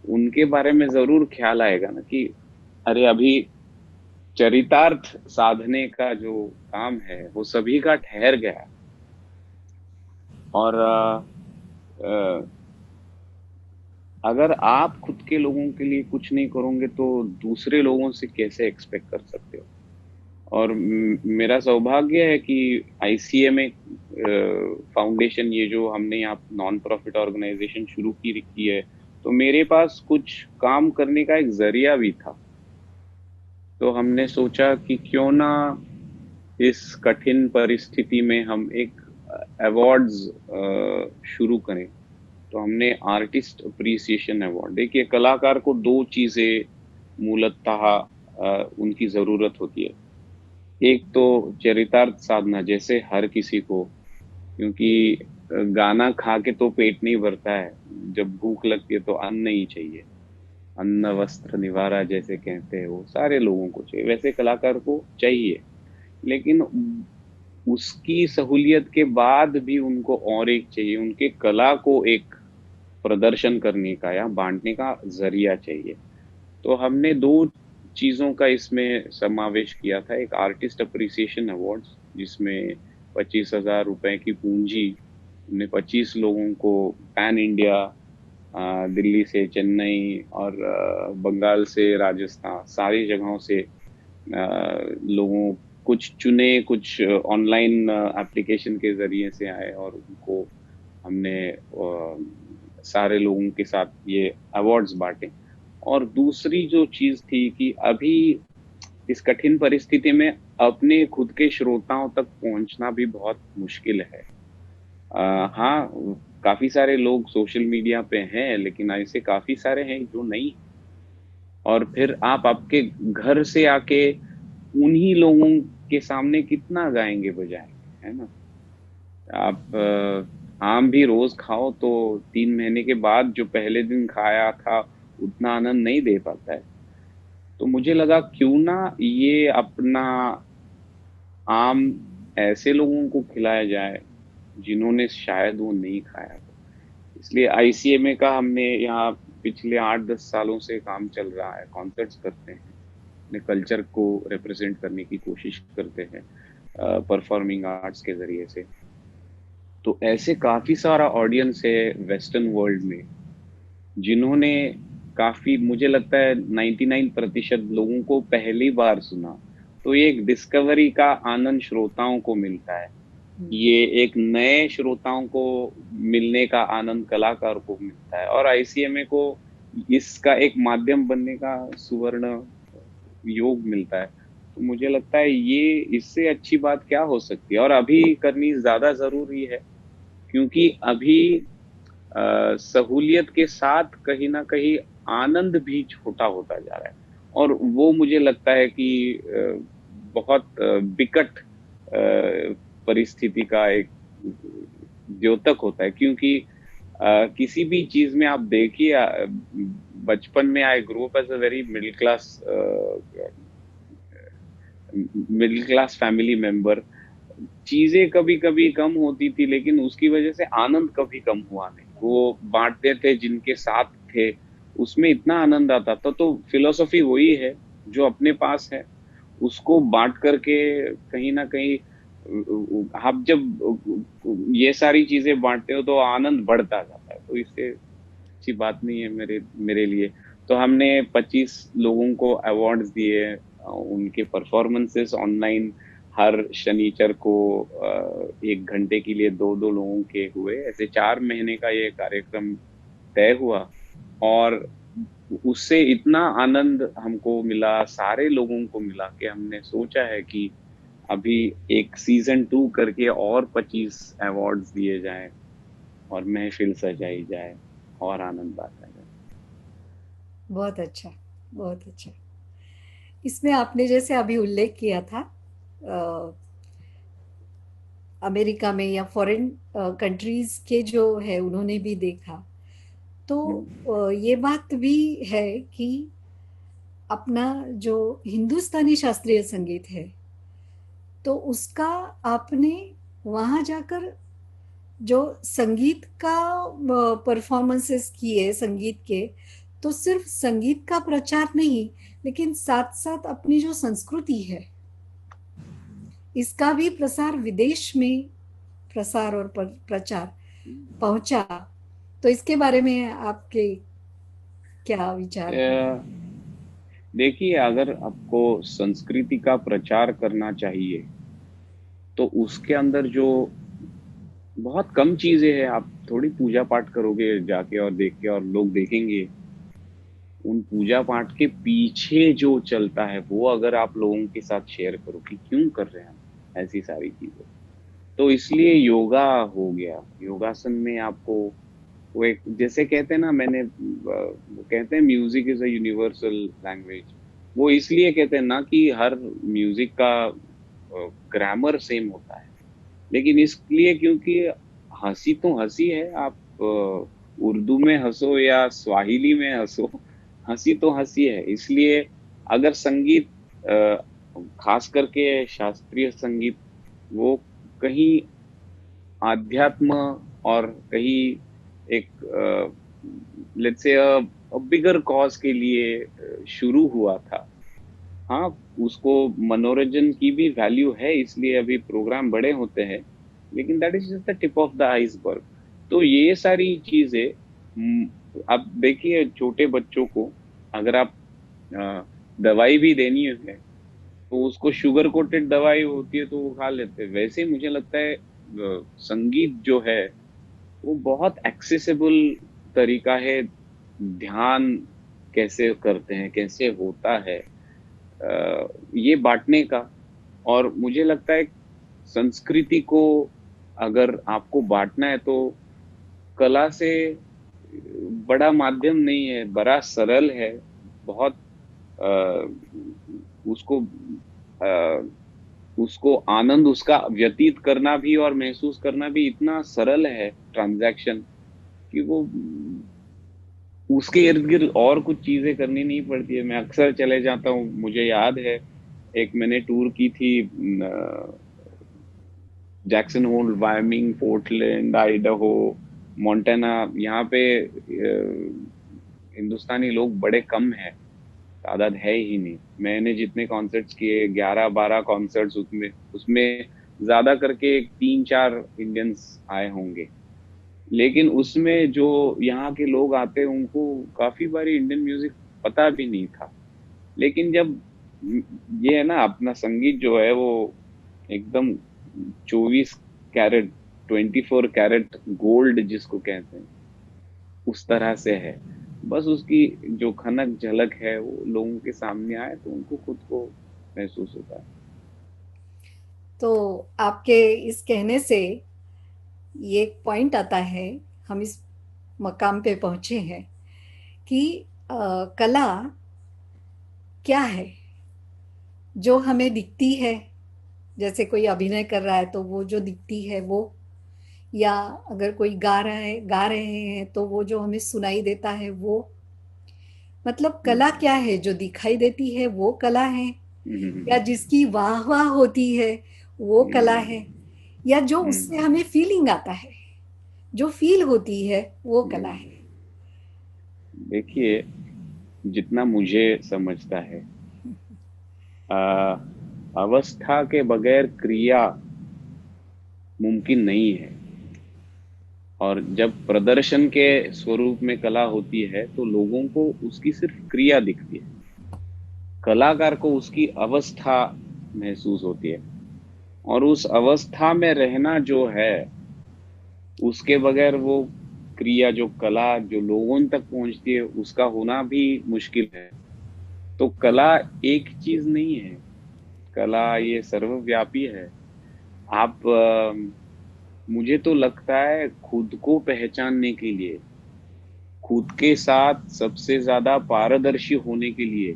उनके बारे में जरूर ख्याल आएगा ना कि अरे अभी चरितार्थ साधने का जो काम है वो सभी का ठहर गया। और अ, अगर आप खुद के लोगों के लिए कुछ नहीं करोगे तो दूसरे लोगों से कैसे एक्सपेक्ट कर सकते हो। और मेरा सौभाग्य है कि आईसीएमए फाउंडेशन, ये जो हमने यहाँ नॉन प्रॉफिट ऑर्गेनाइजेशन शुरू की है, तो मेरे पास कुछ काम करने का एक जरिया भी था। तो हमने सोचा कि क्यों ना इस कठिन परिस्थिति में हम एक अवार्ड्स शुरू करें। तो हमने आर्टिस्ट अप्रिसिएशन अवार्ड, देखिए कलाकार को दो चीजें मूलतः उनकी जरूरत होती है। एक तो चरितार्थ साधना, जैसे हर किसी को, क्योंकि गाना खा के तो पेट नहीं भरता है, जब भूख लगती है तो अन्न ही चाहिए। अन्न वस्त्र निवारा जैसे कहते हैं, वो सारे लोगों को चाहिए, वैसे कलाकार को चाहिए। लेकिन उसकी सहूलियत के बाद भी उनको और एक चाहिए, उनके कला को एक प्रदर्शन करने का या बांटने का जरिया चाहिए। तो हमने दो चीजों का इसमें समावेश किया था। एक आर्टिस्ट अप्रिसिएशन अवार्ड, जिसमें 25,000 रुपए की पूंजी, हमने 25 लोगों को पैन इंडिया, दिल्ली से चेन्नई और बंगाल से राजस्थान, सारी जगहों से लोगों, कुछ चुने, कुछ ऑनलाइन एप्लीकेशन के जरिए से आए, और उनको हमने सारे लोगों के साथ ये अवार्ड्स बांटे। और दूसरी जो चीज थी कि अभी इस कठिन परिस्थिति में अपने खुद के श्रोताओं तक पहुंचना भी बहुत मुश्किल है। हाँ, काफी सारे लोग सोशल मीडिया पे हैं, लेकिन ऐसे काफी सारे हैं जो नहीं। और फिर आप आपके घर से आके उन्हीं लोगों के सामने कितना गाएंगे बजाएंगे, है ना। आप आम भी रोज खाओ तो 3 महीने के बाद जो पहले दिन खाया था उतना आनंद नहीं दे पाता है। तो मुझे लगा क्यों ना ये अपना आम ऐसे लोगों को खिलाया जाए जिन्होंने शायद वो नहीं खाया हो। इसलिए आईसीएमए का हमने यहाँ पिछले 8-10 सालों से काम चल रहा है, कॉन्सर्ट्स करते हैं, अपने कल्चर को रिप्रेजेंट करने की कोशिश करते हैं परफॉर्मिंग आर्ट्स के जरिए से। तो ऐसे काफी सारा ऑडियंस है वेस्टर्न वर्ल्ड में, जिन्होंने काफी, मुझे लगता है 99% लोगों को पहली बार सुना, तो ये एक डिस्कवरी का आनंद श्रोताओं को मिलता है। ये एक नए श्रोताओं को मिलने का आनंद कलाकार को मिलता है, और आईसीएमए को इसका एक माध्यम बनने का सुवर्ण योग मिलता है। तो मुझे लगता है ये इससे अच्छी बात क्या हो सकती है, और अभी करनी ज्यादा जरूरी है, क्योंकि अभी सहूलियत के साथ कहीं ना कहीं आनंद भी छोटा होता जा रहा है, और वो मुझे लगता है कि बहुत विकट परिस्थिति का एक द्योतक होता है, क्योंकि किसी भी चीज में आप देखिए, बचपन में I grow up as a very middle class family member. चीजें कभी कभी कम होती थी, लेकिन उसकी वजह से आनंद कभी कम हुआ नहीं। वो बांटते थे जिनके साथ थे, उसमें इतना आनंद आता था। तो फिलोसफी वही है, जो अपने पास है उसको बांट करके कहीं ना कहीं आप जब ये सारी चीजें बांटते हो तो आनंद बढ़ता जाता है। तो इससे अच्छी बात नहीं है मेरे मेरे लिए। तो हमने 25 लोगों को अवार्ड्स दिए, उनके परफॉर्मेंसेस ऑनलाइन हर शनिचर को 1 घंटे के लिए दो दो लोगों के हुए। ऐसे 4 महीने का ये कार्यक्रम तय हुआ, और उससे इतना आनंद हमको मिला, सारे लोगों को मिला, कि हमने सोचा है कि अभी एक सीजन 2 करके और 25 अवार्ड्स दिए जाएं, और महफिल सजाई जाए, और आनंद बांटा जाए। बहुत अच्छा, बहुत अच्छा। इसमें आपने जैसे अभी उल्लेख किया था अमेरिका में या फॉरेन कंट्रीज के जो है उन्होंने भी देखा, तो ये बात भी है कि अपना जो हिंदुस्तानी शास्त्रीय संगीत है, तो उसका आपने वहाँ जाकर जो संगीत का परफॉर्मेंसेस किए संगीत के, तो सिर्फ संगीत का प्रचार नहीं, लेकिन साथ साथ अपनी जो संस्कृति है इसका भी प्रसार विदेश में प्रसार और प्रचार पहुंचा। तो इसके बारे में आपके क्या विचार हैं? देखिए, अगर आपको संस्कृति का प्रचार करना चाहिए, तो उसके अंदर जो बहुत कम चीजें हैं, आप थोड़ी पूजा पाठ करोगे जाके और देख के, और लोग देखेंगे। उन पूजा पाठ के पीछे जो चलता है, वो अगर आप लोगों के साथ शेयर करो कि क्यों कर रहे हैं हम ऐसी सारी चीजें। तो इसलिए योगा हो गया, योगासन में आपको वो एक, जैसे कहते हैं ना, वो कहते हैं music is a universal language. वो इसलिए कहते हैं ना कि हर म्यूजिक का ग्रामर सेम होता है, लेकिन इसलिए क्योंकि हंसी तो हंसी है। आप उर्दू में हंसो या स्वाहिली में हंसो, हंसी तो हंसी है। इसलिए अगर संगीत, खास करके शास्त्रीय संगीत, वो कहीं आध्यात्म और कहीं एक लेट्स से बिगर कॉज के लिए शुरू हुआ था। हाँ, उसको मनोरंजन की भी वैल्यू है, इसलिए अभी प्रोग्राम बड़े होते हैं, लेकिन that is just the tip of the iceberg. तो ये सारी चीजें, अब देखिए, छोटे बच्चों को अगर आप दवाई भी देनी है, तो उसको शुगर कोटेड दवाई होती है तो वो खा लेते हैं। वैसे ही मुझे लगता है संगीत जो है वो बहुत एक्सेसिबल तरीका है। ध्यान कैसे करते हैं, कैसे होता है, ये बांटने का। और मुझे लगता है संस्कृति को अगर आपको बांटना है, तो कला से बड़ा माध्यम नहीं है, बड़ा सरल है। बहुत अ, उसको अ, उसको आनंद उसका व्यतीत करना भी और महसूस करना भी इतना सरल है ट्रांजैक्शन, कि वो उसके इर्द गिर्द और कुछ चीजें करनी नहीं पड़ती है। मैं अक्सर चले जाता हूँ, मुझे याद है एक मैंने टूर की थी Jackson Hole, Wyoming, Portland, Idaho, Montana. यहाँ पे हिंदुस्तानी लोग बड़े कम हैं, तादाद है ही नहीं। मैंने जितने कॉन्सर्ट्स किए, 11-12 कॉन्सर्ट्स, उसमें उसमें ज्यादा करके 3-4 इंडियंस आए होंगे। लेकिन उसमें जो यहाँ के लोग आते हैं उनको काफी बारी इंडियन म्यूजिक पता भी नहीं था। लेकिन जब ये है ना, अपना संगीत जो है वो एकदम 24 कैरेट, 24 कैरेट गोल्ड जिसको कहते हैं, उस तरह से है। बस उसकी जो खनक झलक है वो लोगों के सामने आए तो उनको खुद को महसूस होता है। तो आपके इस कहने से ये एक पॉइंट आता है, हम इस मकाम पे पहुंचे हैं कि कला क्या है जो हमें दिखती है। जैसे कोई अभिनय कर रहा है तो वो जो दिखती है वो, या अगर कोई गा रहे हैं तो वो जो हमें सुनाई देता है वो। मतलब कला हम्म, क्या है? जो दिखाई देती है वो कला है, या हम्म, जिसकी वाह वाह होती है वो कला हम्म, है, या जो उससे हम्म, हमें फीलिंग आता है, जो फील होती है वो कला हम्म। है। देखिए, जितना मुझे समझता है, आ, अवस्था के बगैर क्रिया मुमकिन नहीं है। और जब प्रदर्शन के स्वरूप में कला होती है तो लोगों को उसकी सिर्फ क्रिया दिखती है, कलाकार को उसकी अवस्था महसूस होती है। और उस अवस्था में रहना जो है, उसके बगैर वो क्रिया, जो कला जो लोगों तक पहुंचती है, उसका होना भी मुश्किल है। तो कला एक चीज नहीं है, कला ये सर्वव्यापी है। आप मुझे तो लगता है खुद को पहचानने के लिए, खुद के साथ सबसे ज्यादा पारदर्शी होने के लिए,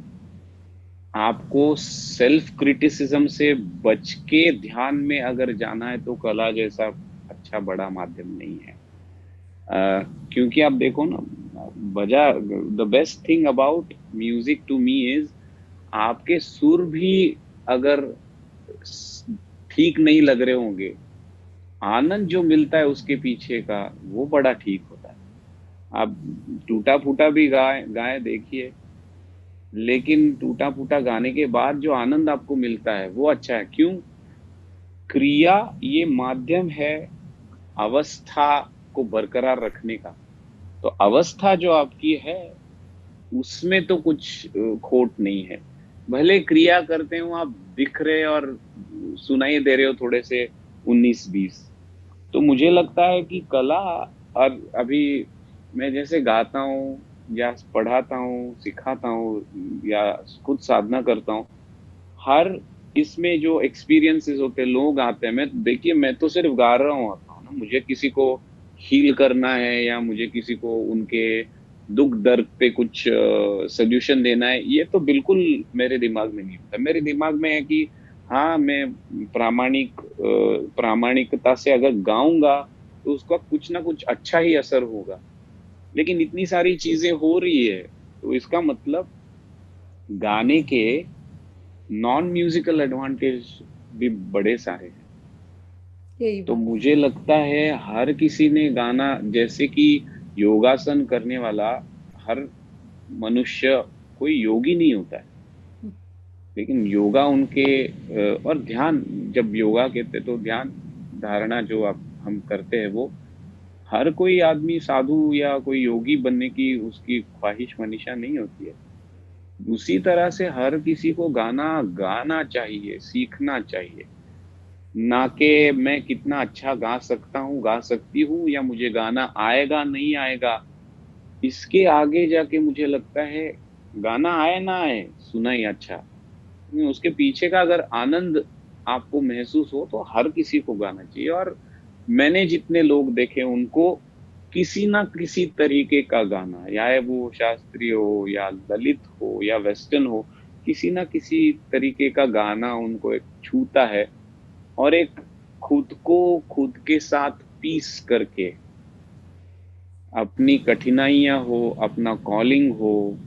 आपको सेल्फ क्रिटिसिज्म से बच के ध्यान में अगर जाना है तो कला जैसा अच्छा बड़ा माध्यम नहीं है। क्योंकि आप देखो ना, बजा the best thing about music to me is, आपके सुर भी अगर ठीक नहीं लग रहे होंगे, आनंद जो मिलता है उसके पीछे का, वो बड़ा ठीक होता है। आप टूटा फूटा भी गाए गाए देखिए, लेकिन टूटा फूटा गाने के बाद जो आनंद आपको मिलता है वो अच्छा है। क्यों? क्रिया ये माध्यम है अवस्था को बरकरार रखने का। तो अवस्था जो आपकी है उसमें तो कुछ खोट नहीं है। भले क्रिया करते हो आप, दिख रहे और सुनाई दे रहे हो थोड़े से 19-20। तो मुझे लगता है कि कला, और अभी मैं जैसे गाता हूँ या पढ़ाता हूँ, सिखाता हूँ या खुद साधना करता हूँ, हर इसमें जो एक्सपीरियंसेस होते हैं, लोग आते हैं। मैं देखिए, मैं तो सिर्फ गा रहा हूँ आता हूँ ना, मुझे किसी को हील करना है या मुझे किसी को उनके दुख दर्द पे कुछ सोल्यूशन देना है, ये तो बिल्कुल मेरे दिमाग में नहीं होता। मेरे दिमाग में है कि हाँ, मैं प्रामाणिकता से अगर गाऊंगा तो उसका कुछ ना कुछ अच्छा ही असर होगा। लेकिन इतनी सारी चीजें हो रही है, तो इसका मतलब गाने के नॉन म्यूजिकल एडवांटेज भी बड़े सारे हैं। यही तो बात मुझे लगता है हर किसी ने गाना, जैसे कि योगासन करने वाला हर मनुष्य कोई योगी नहीं होता है, है। लेकिन योगा उनके और ध्यान, जब योगा कहते तो ध्यान धारणा जो आप हम करते हैं, वो हर कोई आदमी साधु या कोई योगी बनने की उसकी ख्वाहिश मनीषा नहीं होती है। उसी तरह से हर किसी को गाना गाना चाहिए, सीखना चाहिए। ना कि मैं कितना अच्छा गा सकता हूँ, गा सकती हूँ, या मुझे गाना आएगा नहीं आएगा। इसके आगे जाके मुझे लगता है गाना आए ना आए, सुना ही अच्छा। उसके पीछे का अगर आनंद आपको महसूस हो तो हर किसी को गाना चाहिए। और मैंने जितने लोग देखे उनको किसी ना किसी तरीके का गाना, या वो शास्त्रीय हो या ललित हो या वेस्टर्न हो, किसी ना किसी तरीके का गाना उनको एक छूता है। और एक खुद को खुद के साथ पीस करके, अपनी कठिनाइयां हो, अपना कॉलिंग हो,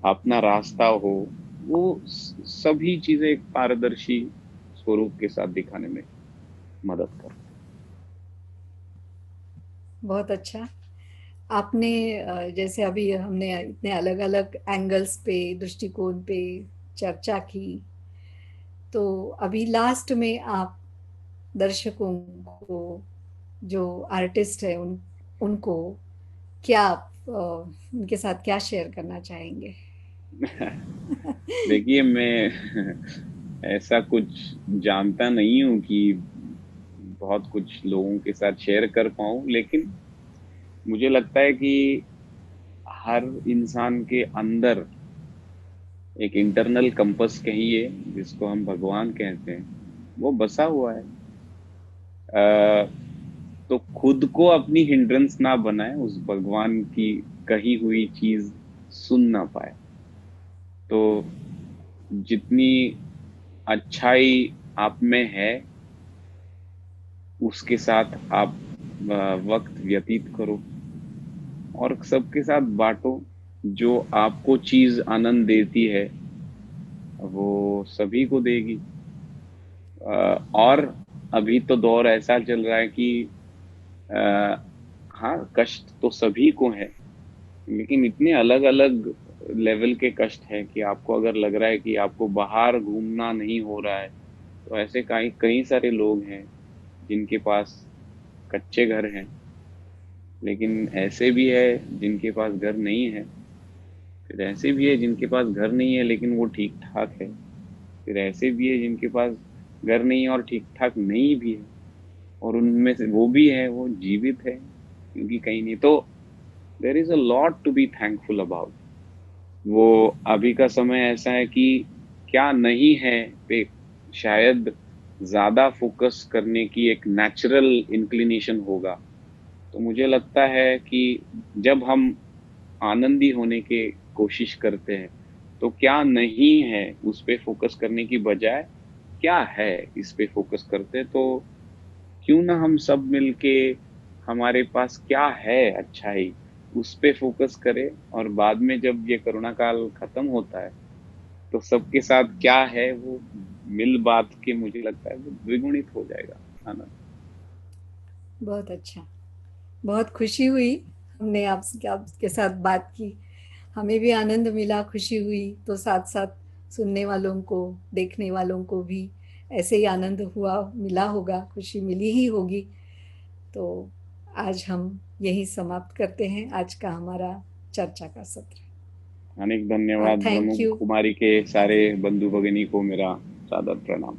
अपना रास्ता हो, वो सभी चीजें एक पारदर्शी स्वरूप के साथ दिखाने में मदद करते बहुत अच्छा। आपने जैसे अभी हमने इतने अलग अलग एंगल्स पे, दृष्टिकोण पे चर्चा की, तो अभी लास्ट में आप दर्शकों को, जो आर्टिस्ट है, उन उनको क्या आप उनके साथ क्या शेयर करना चाहेंगे? देखिए, मैं ऐसा कुछ जानता नहीं हूँ कि बहुत कुछ लोगों के साथ शेयर कर पाऊँ, लेकिन मुझे लगता है कि हर इंसान के अंदर एक इंटरनल कंपस कहिए, जिसको हम भगवान कहते हैं, वो बसा हुआ है। अ, तो खुद को अपनी हिंड्रेंस ना बनाए, उस भगवान की कही हुई चीज सुन ना पाए। तो जितनी अच्छाई आप में है, उसके साथ आप वक्त व्यतीत करो और सबके साथ बांटो। जो आपको चीज आनंद देती है, वो सभी को देगी। और अभी तो दौर ऐसा चल रहा है कि अ, हाँ, कष्ट तो सभी को है, लेकिन इतने अलग अलग लेवल के कष्ट हैं कि आपको अगर लग रहा है कि आपको बाहर घूमना नहीं हो रहा है, तो ऐसे कई कई सारे लोग हैं जिनके पास कच्चे घर हैं, लेकिन ऐसे भी है जिनके पास घर नहीं है। फिर ऐसे भी है जिनके पास घर नहीं है लेकिन वो ठीक ठाक है। फिर ऐसे भी है जिनके पास घर नहीं है और ठीक ठाक नहीं भी है, और उनमें से वो भी है, वो जीवित है, क्योंकि कहीं नहीं तो there is a lot to be thankful about. वो अभी का समय ऐसा है कि क्या नहीं है पे शायद ज्यादा फोकस करने की एक नेचुरल इंक्लिनेशन होगा। तो मुझे लगता है कि जब हम आनंदी होने की कोशिश करते हैं, तो क्या नहीं है उस पे फोकस करने की बजाय क्या है इस पे फोकस करते हैं। तो क्यों ना हम सब मिलके हमारे पास क्या है अच्छाई, उस पे फोकस करें, और बाद में जब ये कोरोना काल खत्म होता है, तो सबके साथ क्या है वो मिल बात के, मुझे लगता है वो द्विगुणित हो जाएगा आनंद। बहुत अच्छा, बहुत खुशी हुई हमने आपसे आपके साथ बात की। हमें भी आनंद मिला, खुशी हुई, तो साथ साथ सुनने वालों को, देखने वालों को भी ऐसे ही आनंद हुआ, मिला होगा, खुशी मिली ही होगी। तो आज हम यही समाप्त करते हैं आज का हमारा चर्चा का सत्र। अनेक और धन्यवाद। ब्रह्म थैंक यू। कुमारी के सारे बंधु भगिनी को मेरा सादर प्रणाम।